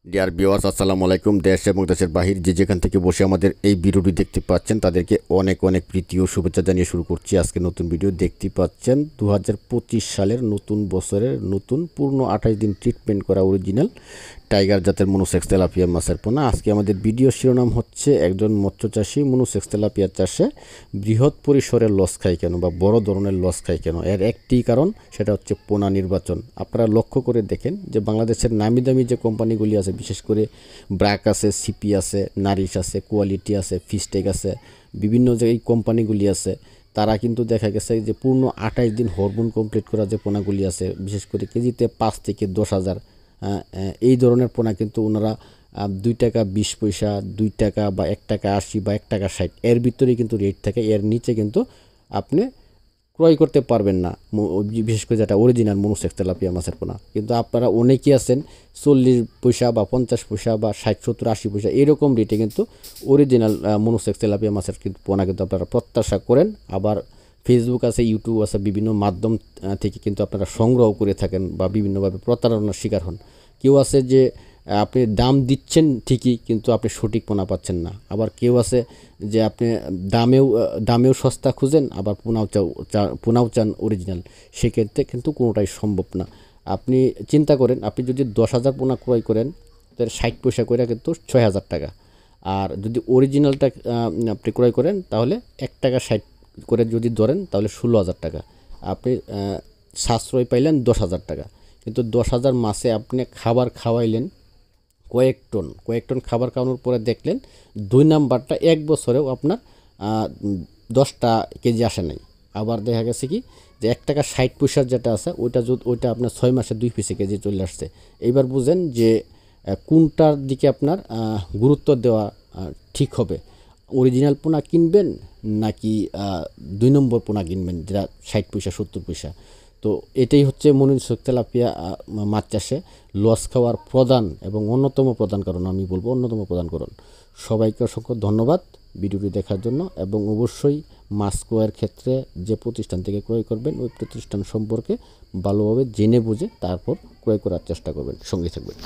Dear viewers, আসসালামু আলাইকুম। দেশ এবং দেশের বাহির যে যেখান থেকে বসে আমাদের এই ভিডিওটি দেখতে পাচ্ছেন তাদেরকে অনেক অনেক প্রীতি ও শুভেচ্ছা জানিয়ে শুরু করছি আজকে নতুন ভিডিও। দেখতে পাচ্ছেন 2025 সালের নতুন বছরের নতুন পূর্ণ 28 দিন ট্রিটমেন্ট করা অরিজিনাল টাইগার জাতের মনোসেক্স তেলাপিয়া মাছের পোনা। আজকে আমাদের ভিডিও শিরোনাম হচ্ছে একজন মৎস্য চাষি মনোসেক্স তেলাপিয়া চাষে বৃহৎ পরিসরে লস খায় কেন বা বড় ধরনের লস খায় কেন। এর একটি কারণ, সেটা হচ্ছে পোনা নির্বাচন। আপনারা লক্ষ্য করে দেখেন যে বাংলাদেশের নামি দামি যে কোম্পানিগুলি আছে, বিশেষ করে ব্র্যাক আছে, সিপি আছে, নারিশ আছে, কোয়ালিটি আছে, ফিশটেক আছে, বিভিন্ন যে এই কোম্পানিগুলি আছে, তারা কিন্তু দেখা গেছে যে পূর্ণ 28 দিন হরমোন কমপ্লিট করা যে পোনাগুলি আছে, বিশেষ করে কেজিতে 5 থেকে 10,000 এই ধরনের পোনা কিন্তু ওনারা 2 টাকা 20 পয়সা, 2 টাকা বা 1 টাকা 80 বা 1 টাকা 60 এর ভিতরেই কিন্তু রেট থাকে। এর নিচে কিন্তু আপনি ক্রয় করতে পারবেন না, বিশেষ করে যেটা অরিজিনাল মনোসেক্স তেলাপিয়া মাছের পোনা। কিন্তু আপনারা অনেকেই আছেন 40 পয়সা বা 50 পয়সা বা 60, 70, 80 পয়সা এরকম রেটে কিন্তু অরিজিনাল মনোসেক্স তেলাপিয়া মাছের কিন্তু পোনা কিন্তু আপনারা প্রত্যাশা করেন। আবার ফেসবুক আছে, ইউটিউব আছে, বিভিন্ন মাধ্যম থেকে কিন্তু আপনারা সংগ্রহ করে থাকেন বা বিভিন্নভাবে প্রতারণার শিকার হন। কেউ আছে যে আপনি দাম দিচ্ছেন ঠিকই, কিন্তু আপনি সঠিক পোনা পাচ্ছেন না। আবার কেউ আছে যে আপনি দামেও সস্তা খুঁজেন, আবার পোনাও চান অরিজিনাল। সেক্ষেত্রে কিন্তু কোনোটাই সম্ভব না। আপনি চিন্তা করেন, আপনি যদি 10,000 পোনা ক্রয় করেন তাহলে 60 পয়সা করে কিন্তু 6,000 টাকা। আর যদি অরিজিনালটা আপনি ক্রয় করেন তাহলে 1 টাকা 60 করে যদি ধরেন তাহলে 16,000 টাকা। আপনি সাশ্রয় পাইলেন 10,000 টাকা। কিন্তু 10,000 মাসে আপনি খাবার খাওয়াইলেন কয়েক টন খাবার খাওয়ানোর পরে দেখলেন 2 নাম্বারটা 1 বছরেও আপনার 10টা কেজি আসে নাই। আবার দেখা গেছে কি যে 1 টাকা 60 পয়সার যেটা আছে ওইটা আপনার 6 মাসে 2 পিসে কেজি চলে আসছে। এইবার বুঝেন যে কোনটার দিকে আপনার গুরুত্ব দেওয়া ঠিক হবে। অরিজিনাল পোনা কিনবেন নাকি 2 নম্বর পোনা কিনবেন যেটা 60 পয়সা 70 পয়সা। তো এটাই হচ্ছে মনোসেক্স তেলাপিয়া মাছ চাষে লস খাওয়ার প্রধান এবং অন্যতম প্রধান কারণ, আমি বলবো অন্যতম প্রধান কারণ। সবাইকে অসংখ্য ধন্যবাদ ভিডিওটি দেখার জন্য, এবং অবশ্যই মাছ ক্রয়ের ক্ষেত্রে যে প্রতিষ্ঠান থেকে ক্রয় করবেন ওই প্রতিষ্ঠান সম্পর্কে ভালোভাবে জেনে বুঝে তারপর ক্রয় করার চেষ্টা করবেন। সঙ্গে থাকবেন।